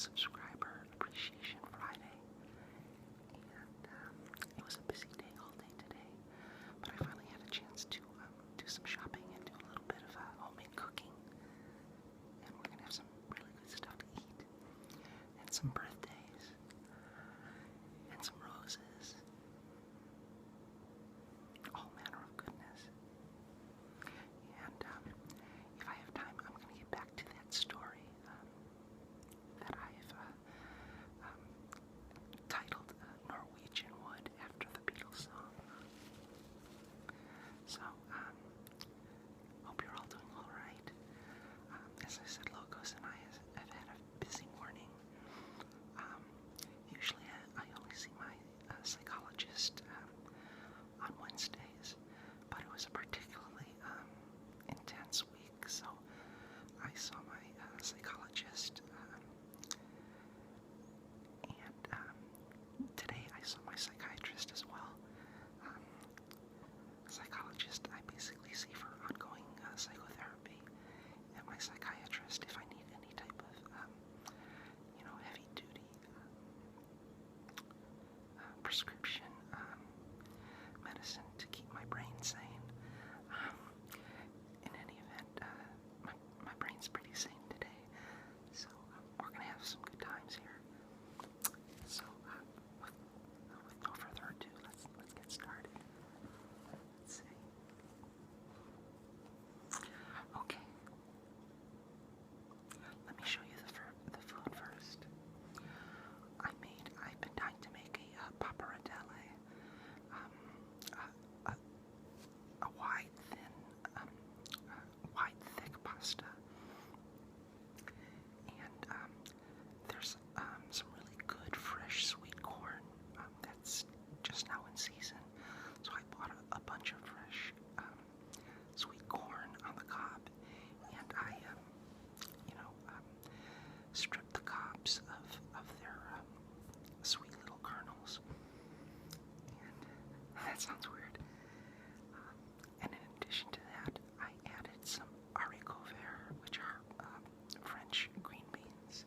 Subscriber Appreciation Friday, and it was a busy day all day today, but I finally had a chance to do some shopping and do a little bit of homemade cooking, and we're going to have some really good stuff to eat, and some birthdays, and some roses, all manner of goodness. And if I have time, I'm going to get back to that story that I've titled Norwegian Wood after the Beatles song. So, hope you're all doing all right. As I said, Logos and I have had a busy morning. Usually I only see my psychologist on Wednesdays, but it was a particularly intense week, so I saw my psychologist, and today I saw my psychiatrist as well. Psychologist I basically see for ongoing psychotherapy, and my psychiatrist if I need any type of heavy duty prescription medicine to keep my brain sane. In any event, my brain's pretty sane today, so we're gonna have some good times here. So with no further ado, let's get started. Let's see. Okay. Let me show you the food first. I've been dying to make a pappardelle, a wide, thick pasta. And there's some really good fresh sweet corn that's just now in season. So I bought a bunch of fresh sweet corn on the cob, and I stripped the cobs of their sweet little kernels. And that sounds weird. And in addition to that, I added some haricots verts, which are French green beans,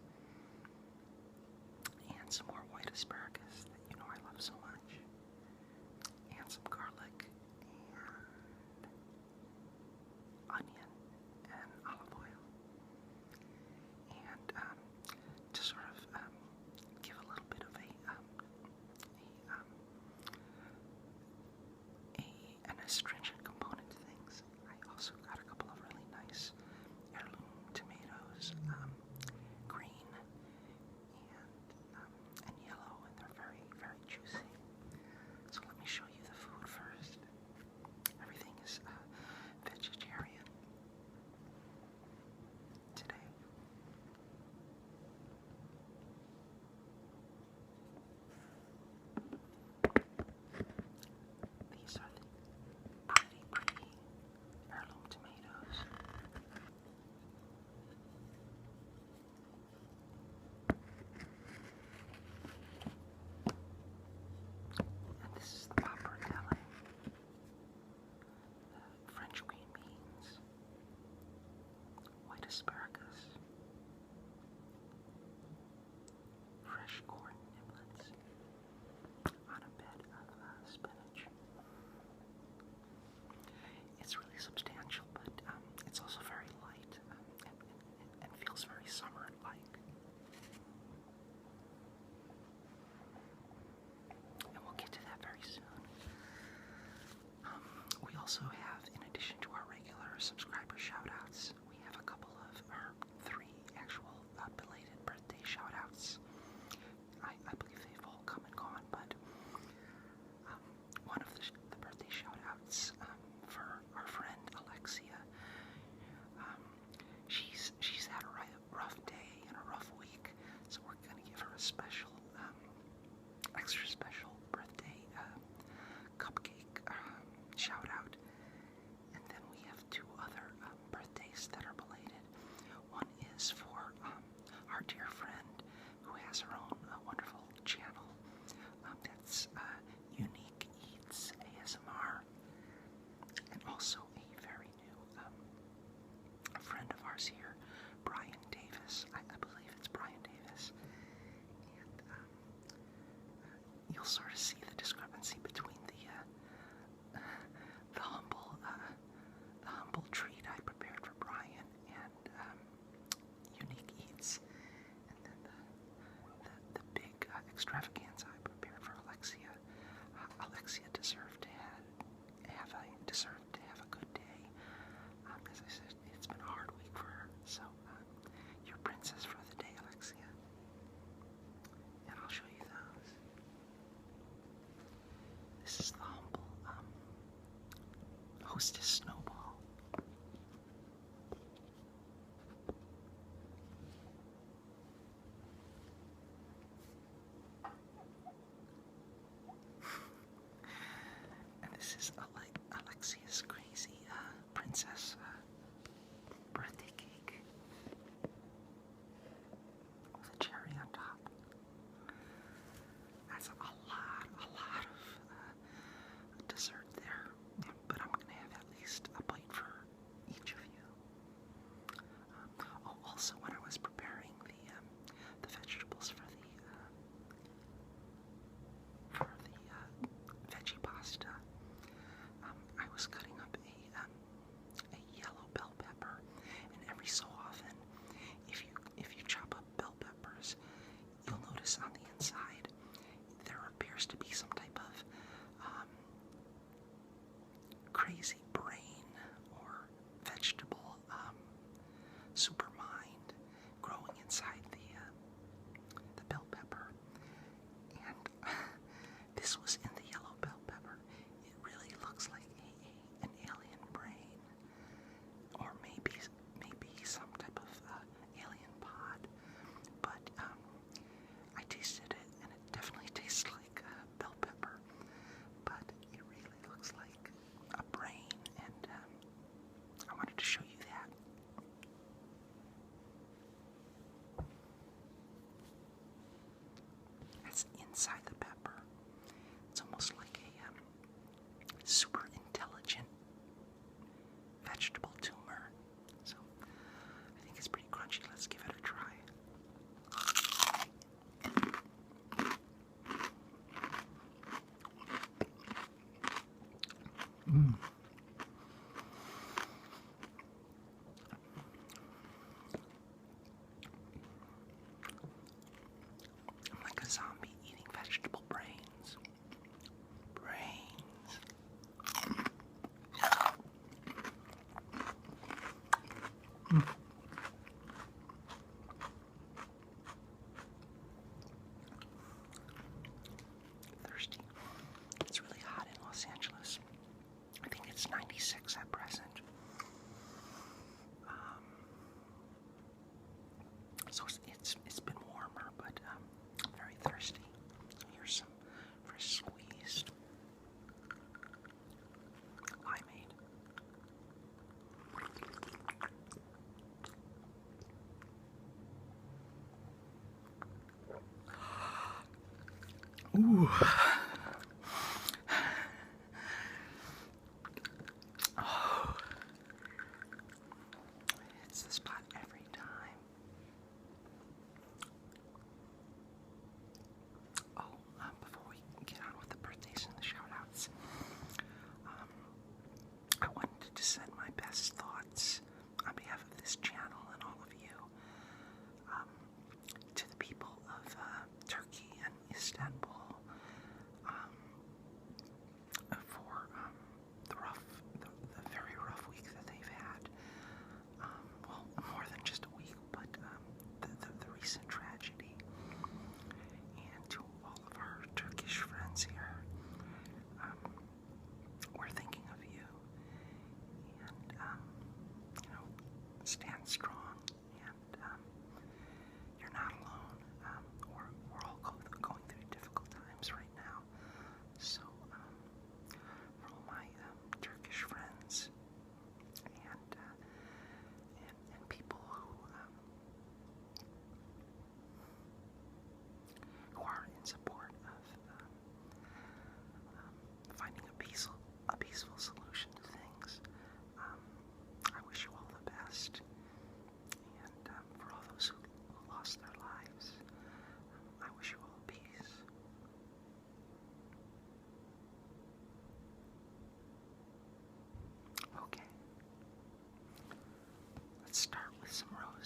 and some more white asparagus that you know I love so much, and some garlic, and onion, and olive oil. And to sort of give a little bit of an astringent component to things, I also got a couple of really nice heirloom tomatoes, green and yellow, and they're very, very juicy. So let me show you the food first. Everything is vegetarian today. These are the pretty heirloom tomatoes. And this is the pappardelle, the French green beans, white asparagus, fresh corn niblets on a bed of spinach. It's really substantial, but it's also very light and feels very summer-like. And we'll get to that very soon. We also have, in addition to our regular subscriber shoutouts, we have a couple of, or 3 actual belated birthday shoutouts. I sort of see the discrepancy between the humble treat I prepared for Brian and unique eats, and then the big extravaganza I prepared for Alexia. Alexia deserved to have a good day. As I said, it's been a hard week for her. So your princess for the day, Alexia. And I'll show you those. This is the humble hostess Snowball. And this is Alexia's crazy princess birthday cake with a cherry on top. That's a lot of dessert there, but I'm gonna have at least a bite for each of you. Also, when I was preparing the vegetables for the veggie pasta, I was cutting up a yellow bell pepper, and every so often, if you chop up bell peppers, you'll notice on the inside there appears to be some type of crazy brain or vegetable supermind growing inside the bell pepper, and this was in the yellow bell pepper. It really looks like an alien brain, or maybe some type of alien pod. But I tasted it, and it definitely tastes like bell pepper. But it really looks like a brain, and I wanted to show you that. It's inside the pepper. It's almost like a super intelligent vegetable tumor. So I think it's pretty crunchy. Let's give it a try. I'm like a zombie eating vegetable brains. Thirsty. It's really hot in Los Angeles. I think it's 96 at present. So it's been warmer, but I'm very thirsty. Here's some fresh squeezed limeade. Ooh. Oh. It's the spot every time. Oh, before we get on with the birthdays and the shoutouts, I wanted to send my best thoughts on behalf of this channel and all of you to the people of Turkey and Istanbul.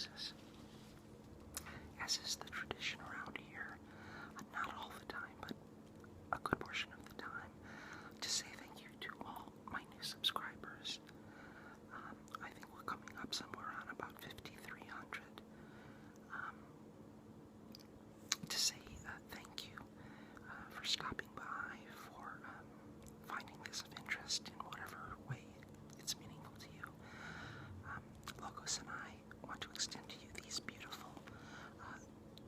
roses. As is the tradition around here, not all the time, but a good portion of the time, to say thank you to all my new subscribers. I think we're coming up somewhere around about 5,300. To say thank you for stopping by, for finding this of interest in whatever way it's meaningful to you. Logos and I want to extend to you these beautiful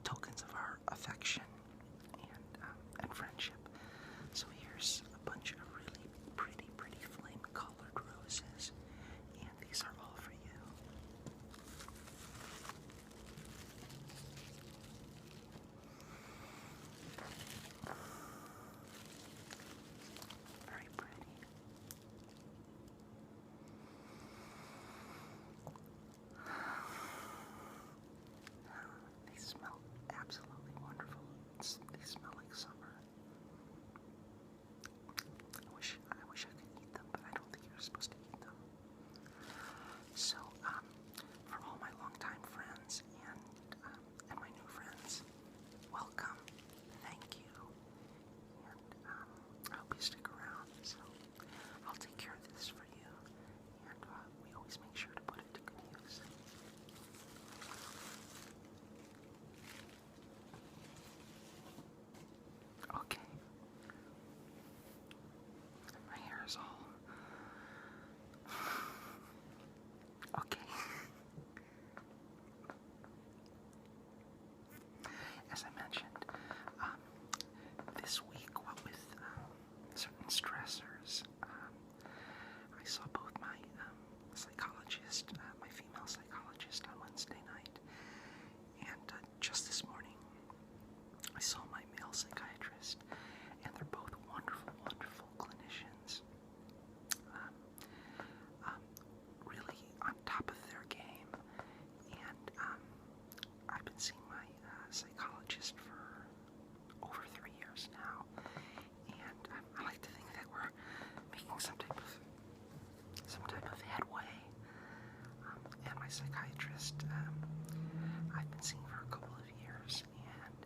tokens of our affection and friendship. So here's a bunch of really pretty flame-colored roses, and these are all for you. Very pretty. They smell absolutely wonderful. They smell like summer. I wish I could eat them, but I don't think you're supposed to eat them. So, for all my longtime friends and my new friends, welcome, thank you, and I hope you stick around. So, I'll take care of this for you, and we always make sure to put it to good use. Okay. My hair is all... Okay. As I mentioned, this week, what with certain stressors, I saw both my psychologist, my female psychologist, on Wednesday night, and just this morning, I saw my male psychiatrist, and they're both wonderful clinicians. Really on top of their game, and I've been seeing my psychologist for over 3 years now, and I like to think that we're making some type of headway. And my psychiatrist, I've been seeing for a couple of years, and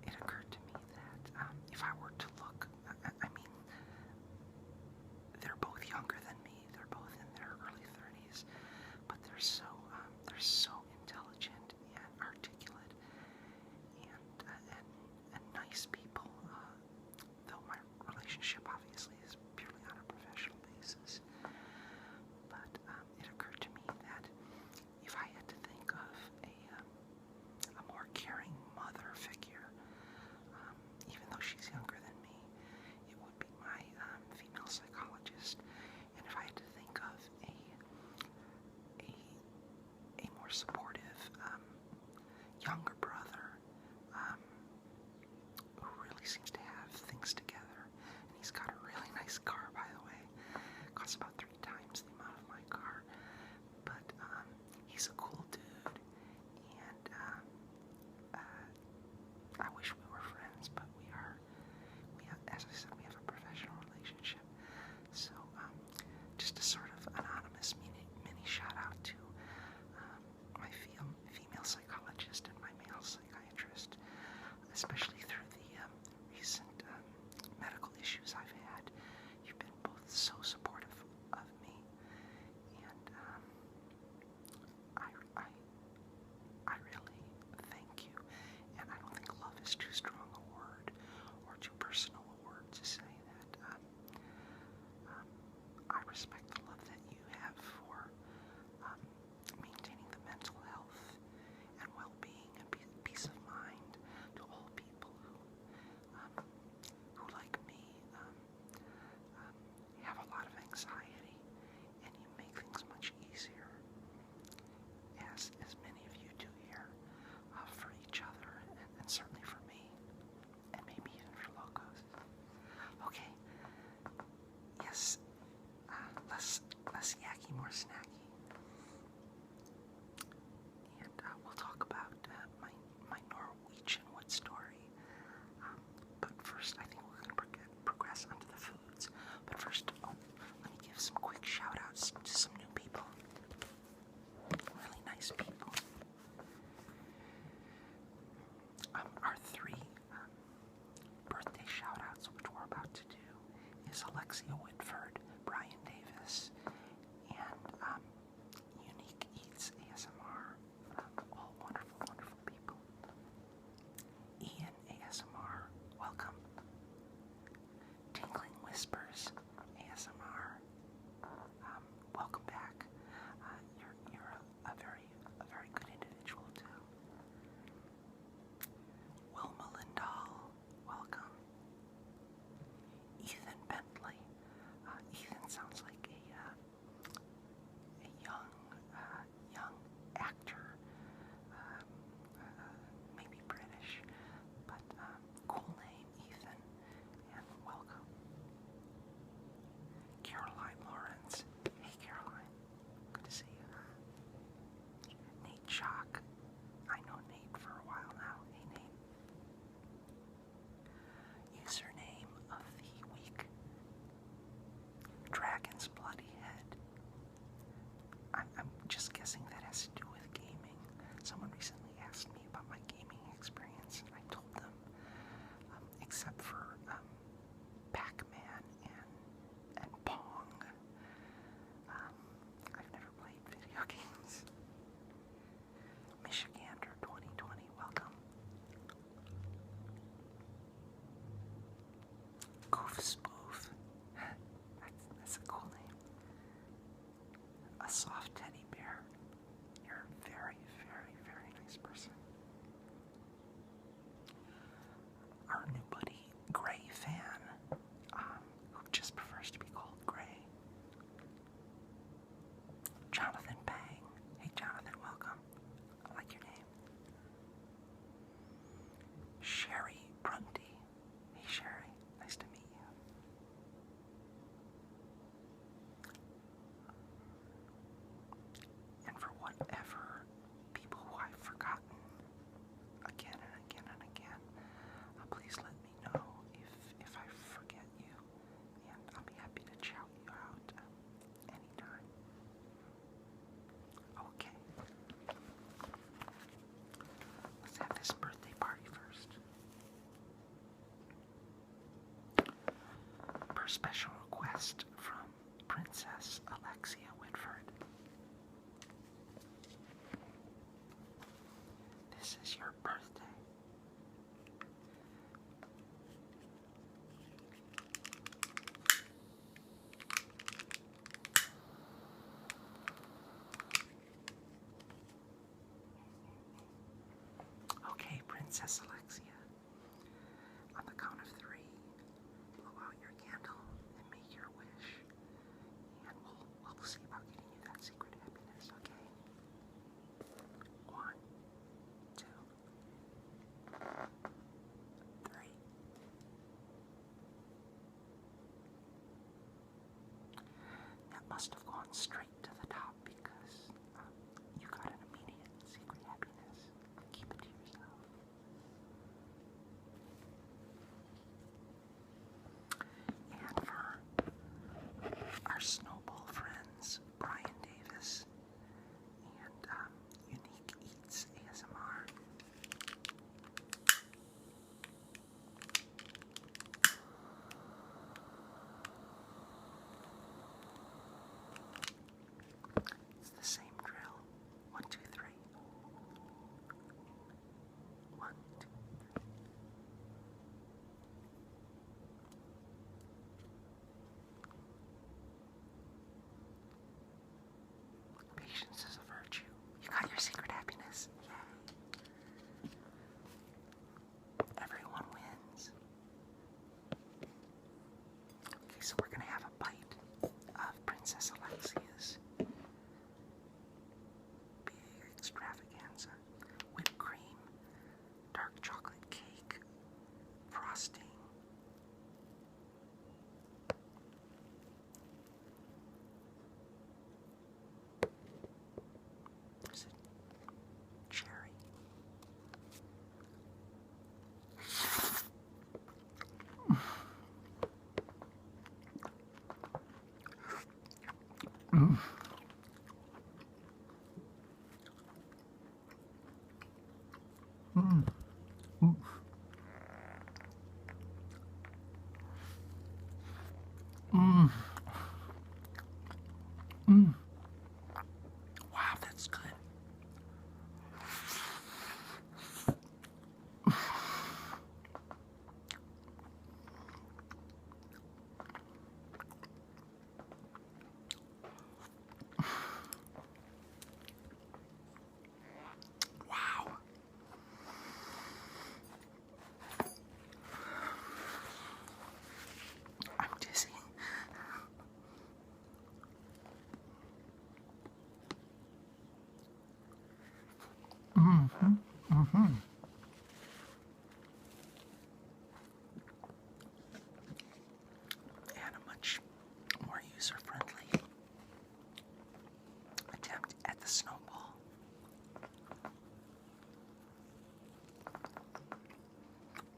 it occurred to me that if I were to look, I mean, they're both younger than me. They're both in their early 30s, but they're so intelligent and articulate and nice people. Though my relationship obviously is purely on a professional basis, but it occurred to me that if I had to think of a more caring mother figure, even though she's younger than me, it would be my female psychologist. And if I had to think of a more supportive younger brother who really seems to have things together, and he's got a really nice car, by the way. It costs about 3 times the amount of my car, but he's a cool dude, and I wish we were friends, but we are. As I said, we have a professional relationship. So, just a sort of anonymous mini shout out to my female psychologist and my male our three birthday shoutouts, which we're about to do, is Alexia Whitford, Brian Davis, and Unique Eats ASMR. All wonderful, wonderful people. Ian ASMR, welcome. Tingling Whispers ASMR, welcome back. You're a very good individual too. Wilma Lindahl, welcome. Ethan Bentley. Ethan sounds like a young actor, maybe British, but cool name, Ethan, and welcome. Caroline Lawrence. Hey, Caroline. Good to see you. Nate Shock. I know Nate for a while now. Hey, Nate. Username of the week. Dragon's Bloody Head. I'm just guessing that has to do with gaming. Someone recently asked me about my gaming experience, and I told them, except for Pac-Man and Pong, I've never played video games. Michigander 2020, welcome. Goof Spoof. That's a cool name. A soft teddy bear. You're a very, very, very nice person. Our new buddy, Gray Fan, who just prefers to be called Gray. Jonathan Bang. Hey, Jonathan, welcome. I like your name. Sherry Prunty. Hey, Sherry. Nice to meet you. And for whatever people who I've forgotten again and again and again, please let me know if I forget you, and I'll be happy to shout you out anytime. Okay. Let's have this birthday party first. Per special request from Princess Alexia Whitford. This is your birthday. Okay, Princess Alexia. On the count of 3, blow out your candle and make your wish. And we'll see about getting you that secret happiness, okay? 1, 2, 3. That must have gone straight to the top because you got an immediate secret happiness. Keep it to yourself. And for our snowball friends, Brian Davis and Unique Eats ASMR. It's the same drill. 1, 2, 3. 1, 2, 3. Patience is a virtue. You got your secret happiness. Yay. Everyone wins. Okay, so we're gonna have a bite of Princess Alexia's big extravaganza. Whipped cream, dark chocolate cake, frosting. Is it cherry?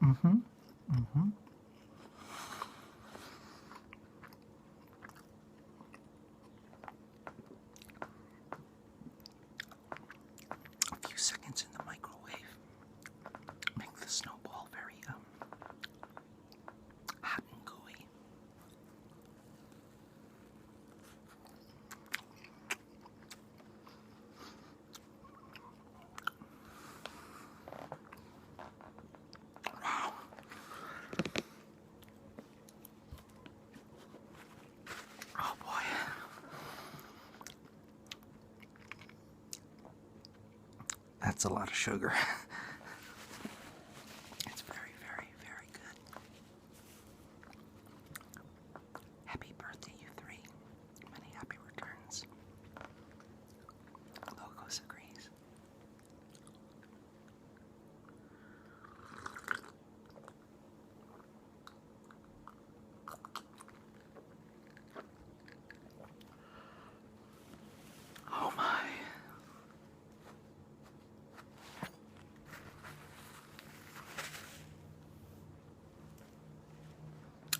Mm-hmm. Mm-hmm. A few seconds in the microwave make the snowball very hot and gooey. Wow. Oh boy. That's a lot of sugar. It's very, very, very good. Happy birthday, you three. Many happy returns. Logos agrees. Oh my.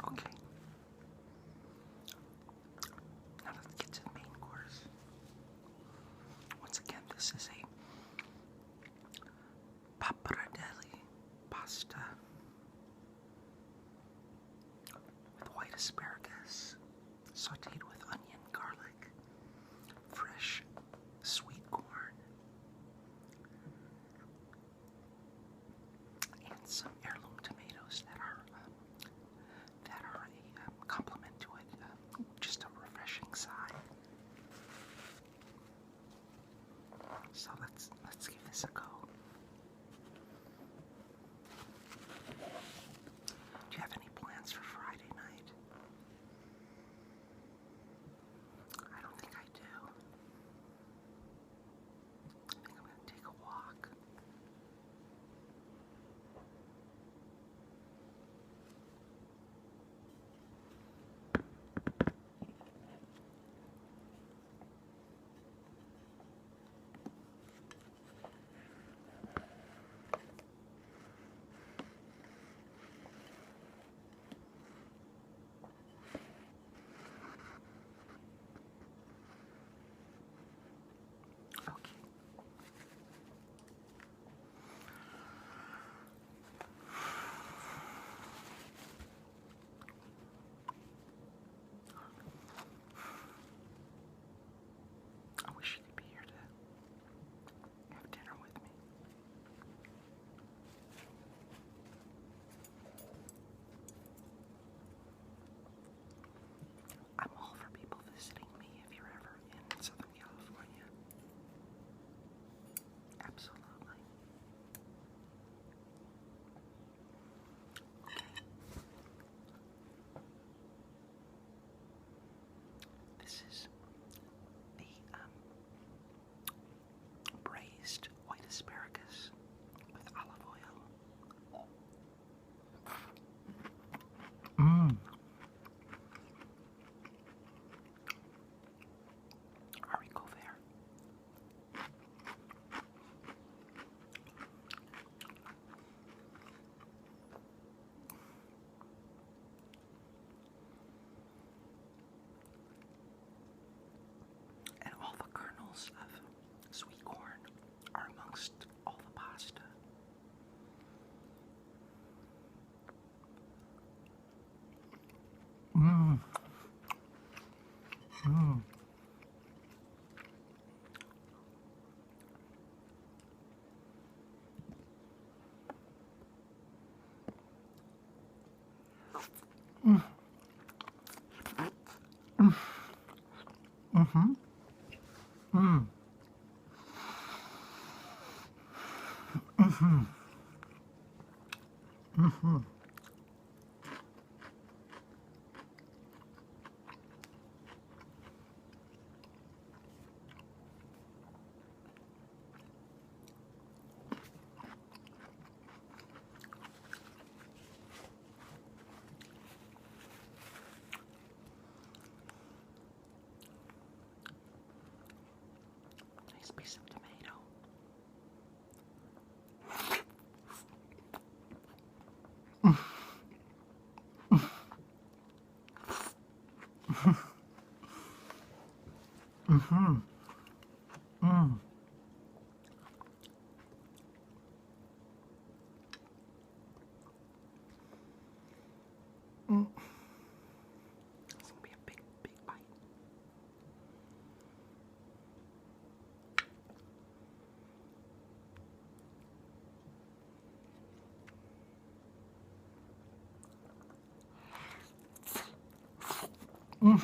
Okay. Now let's get to the main course. Once again, this is a pappardelle pasta with white asparagus, sauteed with onion, garlic, fresh sweet corn, and some heirloom tomatoes that are a complement to it, just a refreshing side. So let's give this a go. Do you have any plans for Friday night? I don't think I do. I think I'm going to take a walk. Okay. I wish you could be here to have dinner with me. I'm all for people visiting me if you're ever in Southern California. Absolutely. This is the braised white asparagus with olive oil. Mmm. Haricot vert. And all the kernels of sweet corn are amongst all the pasta. Mmm. Mmm. Mm. Mm. Mm-hmm. Mm. Mm-hmm. Mm-hmm. Nice piece of tomato. Mm-hmm. Mm. Mm. It's gonna be a big, big bite. Mm.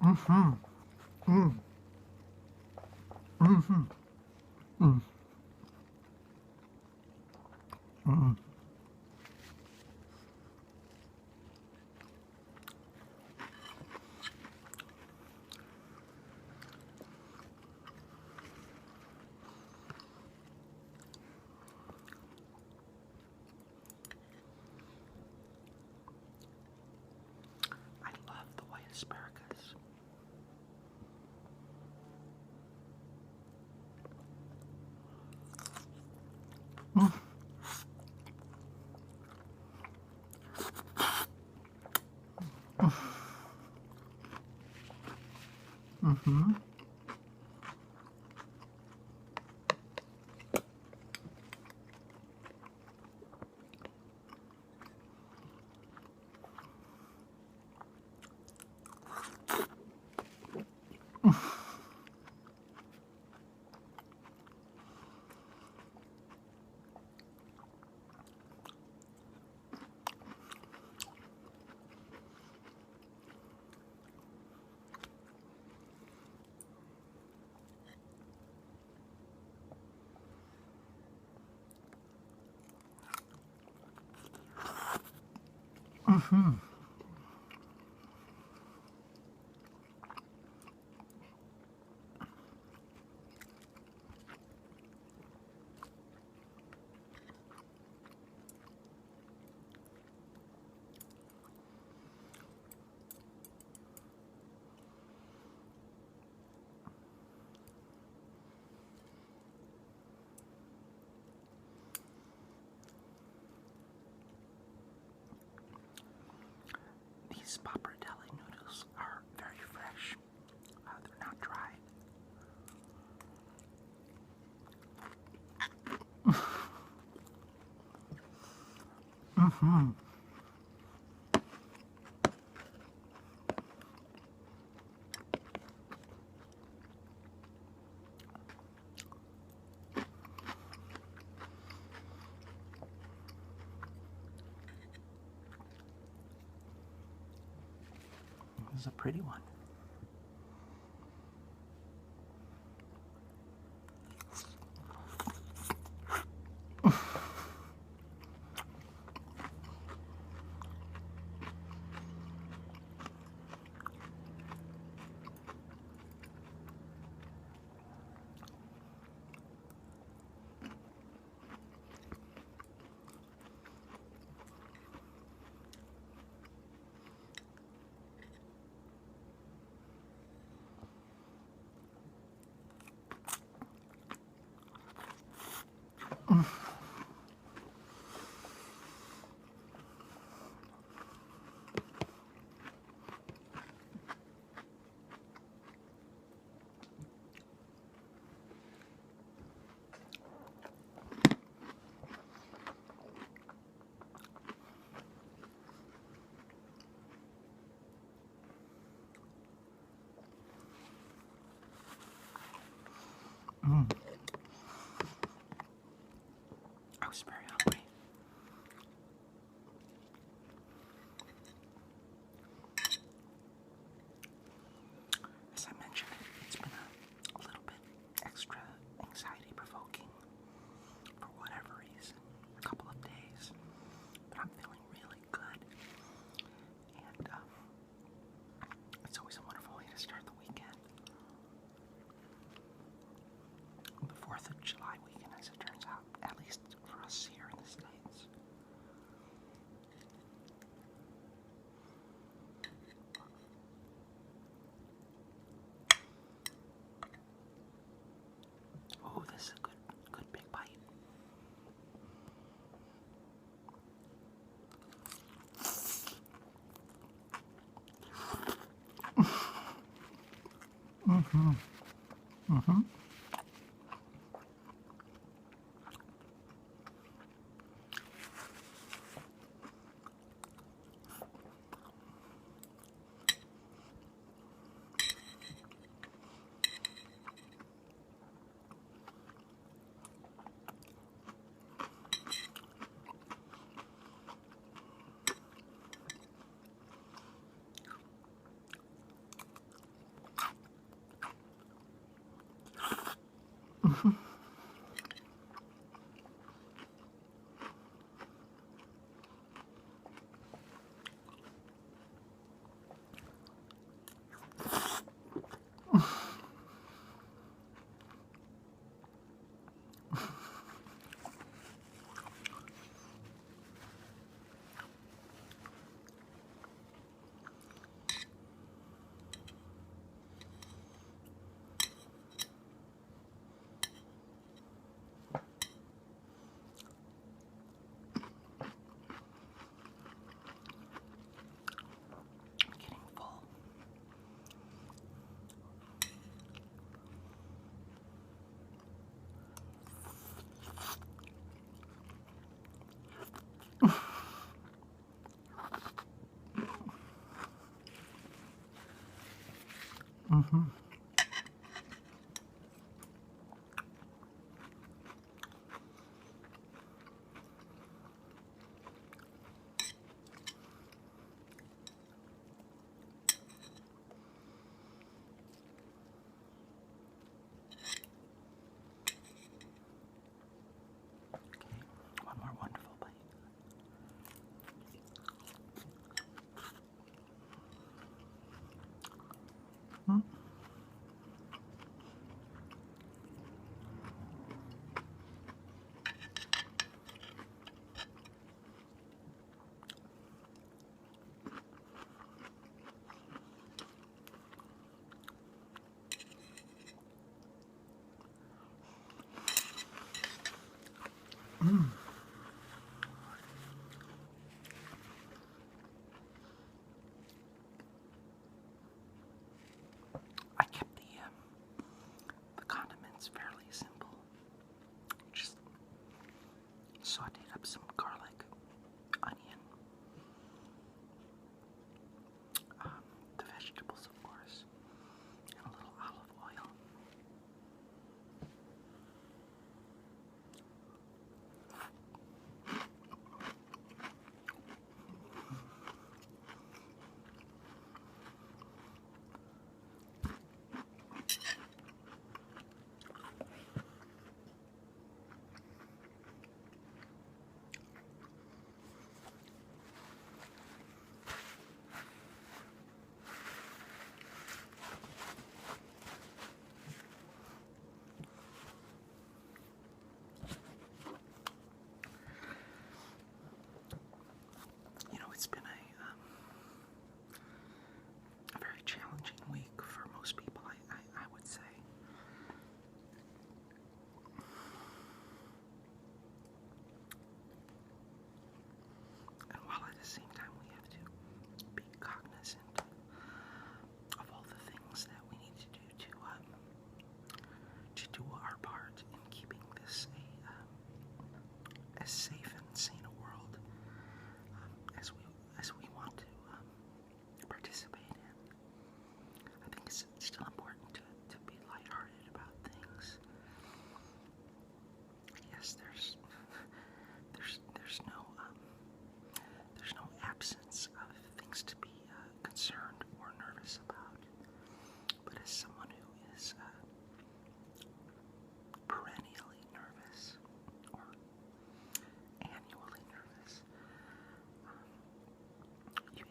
Mm-hmm. Mm. Mm-hmm. Mm. Mm. I love the white asparagus. Mm. Mm-hmm. Mm-hmm. These pappardelle noodles are very fresh. They're not dry. Mm-hmm. This is a pretty one. Mm. Mm-hmm. Getting full. Mm-hmm. Okay, one more wonderful bite. I kept the condiments fairly simple. Just sauteed up some garlic, onion, the vegetables, of course, and a little olive oil. You know, it's been a very challenging week for most people, I would say. And while at the same time we have to be cognizant of all the things that we need to do to do our part in keeping this as safe and sane a world as we want to participate in. I think it's still important to be lighthearted about things. Yes, there's no absence of things to be concerned or nervous about. But as someone who is perennially nervous or annually nervous, you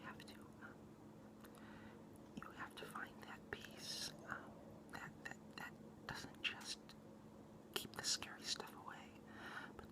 have to find that peace that doesn't just keep the scary stuff away, but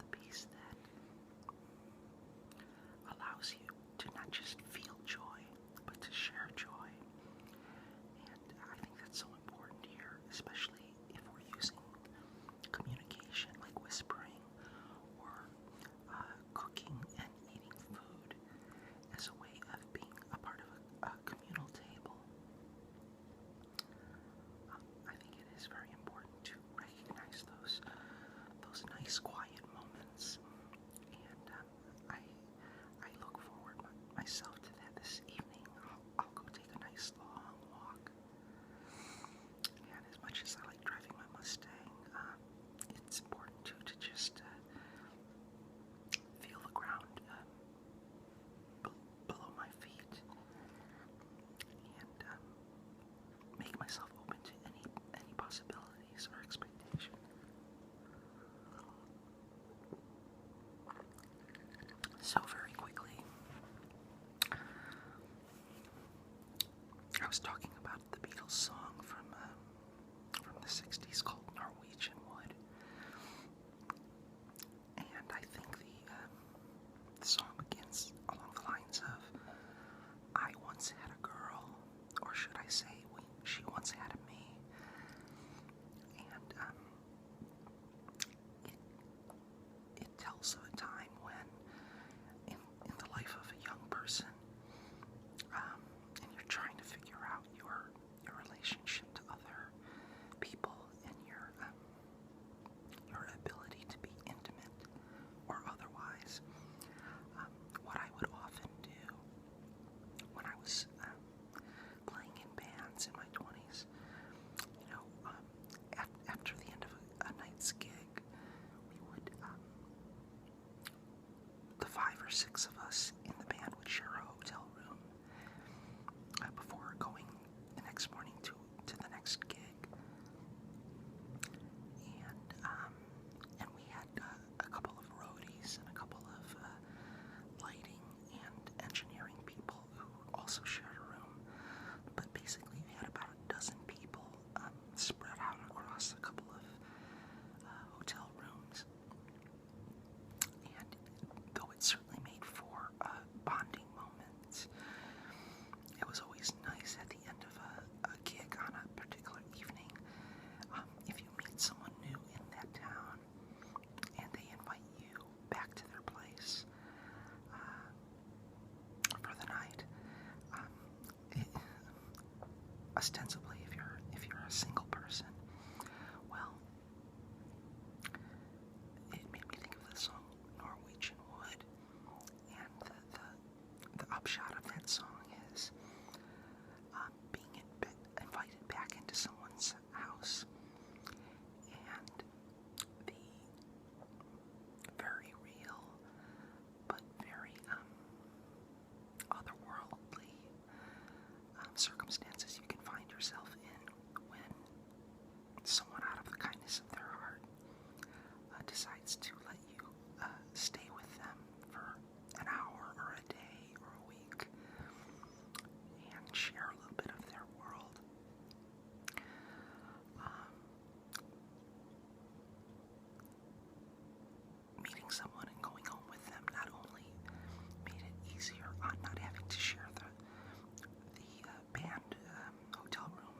or 6 of us in the band would share a hotel room before going the next morning to the next gig. And we had a couple of roadies and a couple of lighting and engineering people who also shared a room. But basically, we had about a dozen people spread out across a couple of hotel rooms. And though it certainly made for bonding moments, it was always nice at the end of a gig on a particular evening, if you meet someone new in that town and they invite you back to their place for the night. Ostensibly, if you're a single person, well, it made me think of the song Norwegian Wood, and the upshot of that song is being invited back into someone's house, and the very real but very otherworldly circumstances you can find yourself in when someone, out of the kindness of their heart, decides to let you stay with them for an hour or a day or a week and share a little bit of their world. Meeting someone and going home with them not only made it easier on not having to share the band hotel room,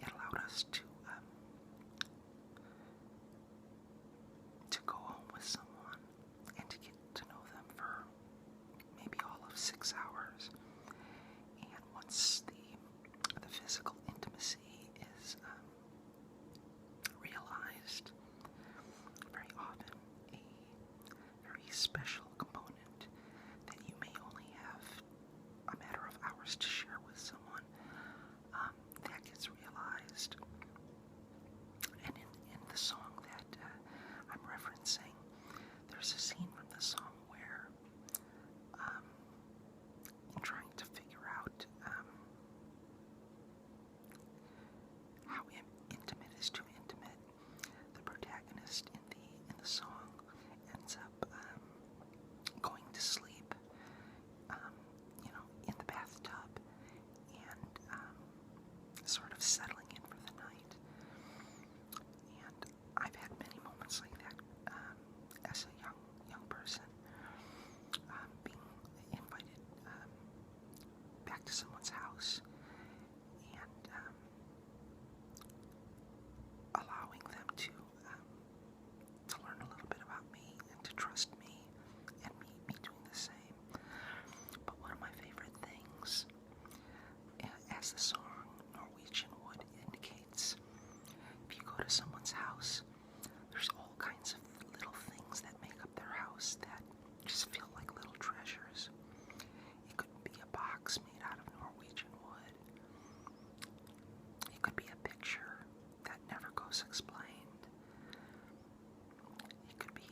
it allowed us to go home with someone and to get to know them for maybe all of 6 hours. And once the physical intimacy is realized, very often a very special component that you may only have a matter of hours to share with someone, that gets realized. And in the song that I'm referencing, there's a scene from the song where, in trying to figure out how intimate is too intimate, the protagonist in the song ends up going to sleep, in the bathtub, and sort of settling in for the night. And I've had many moments like that as a young person, being invited back to someone's house and allowing them to learn a little bit about me and to trust me, and me doing the same. But one of my favorite things, as the song Norwegian Wood indicates, if you go to someone's house, there's all kinds of little things that make up their house that just feel like little treasures. It could be a box made out of Norwegian wood. It could be a picture that never goes explained. It could be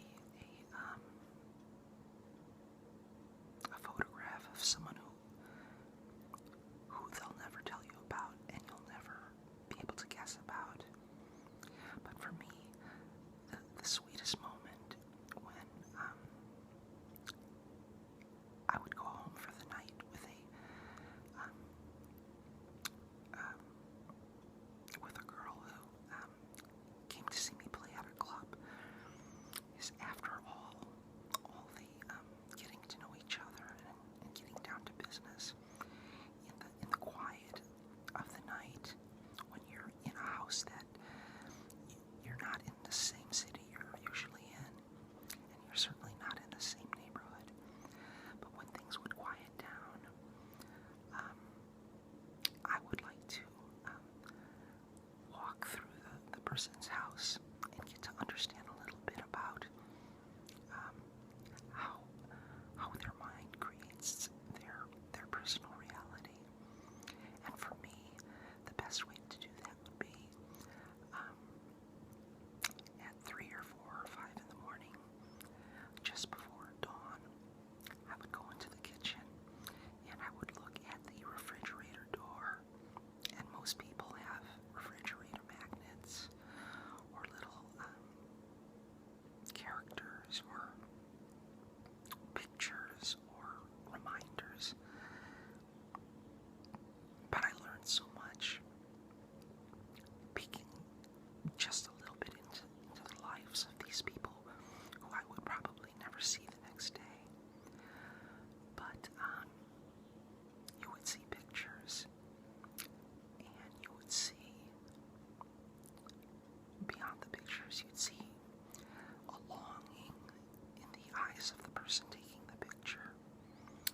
person taking the picture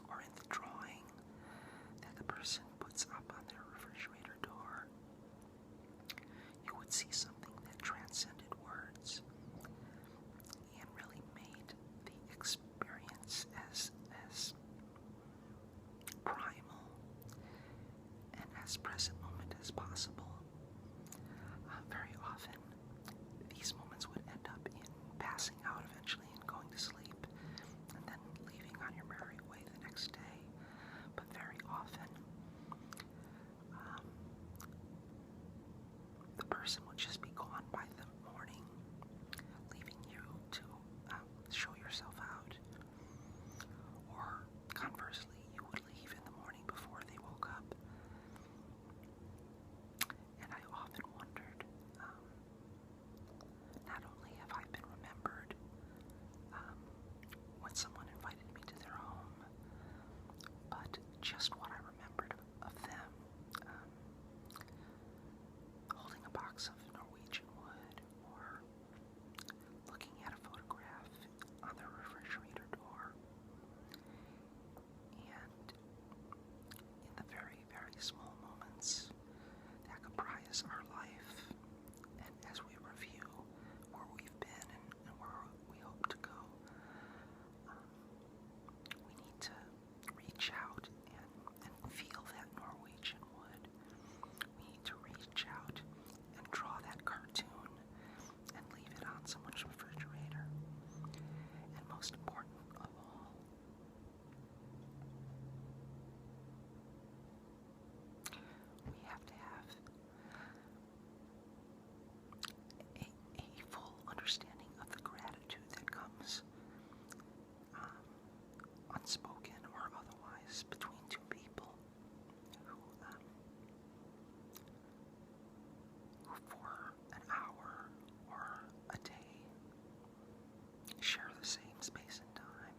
or in the drawing that the person puts up on their refrigerator door, you would see something that transcended words and really made the experience as primal and as present moment as possible. Very often, these moments would end up in passing out eventually and going to sleep, and then leaving on your merry way the next day. But very often, the person would just be gone by the morning, leaving you to show yourself out. Or conversely, you would leave in the morning before they woke up. And I often wondered, not only have I been remembered when someone invited me to their home, but just what I remembered of them, holding a box of Norwegian Wood or looking at a photograph on their refrigerator door. And in the very, very small moments that comprise our life, and as we review where we've been and where we hope to go, we need to reach out and feel that Norwegian wood. We need to reach out and draw that cartoon and leave it on someone's refrigerator. And most important of all, we have to have a full understanding of the gratitude that comes unspoken or otherwise between two people who for an hour or a day share the same space and time.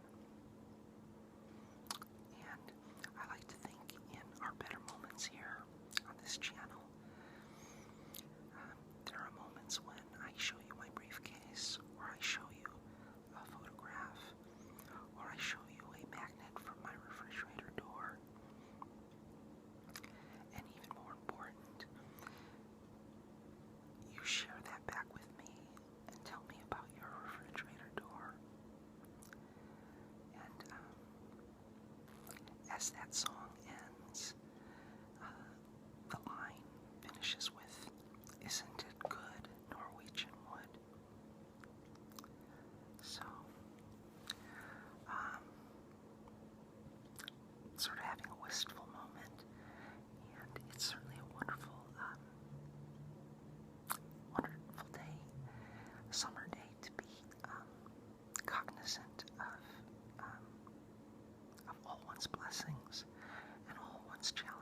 And I like to think in our better moments here on this channel, there are moments when I show you my briefcase, or I show you a photograph, or I show you a magnet from my refrigerator door. And even more important, you share that back with me and tell me about your refrigerator door. And as that song ends, the line finishes with, "Isn't it good, Norwegian wood?" So, sort of having a wistful moment, and it's certainly a wonderful, wonderful day, a summer day, to be cognizant of all one's blessings and all one's challenges.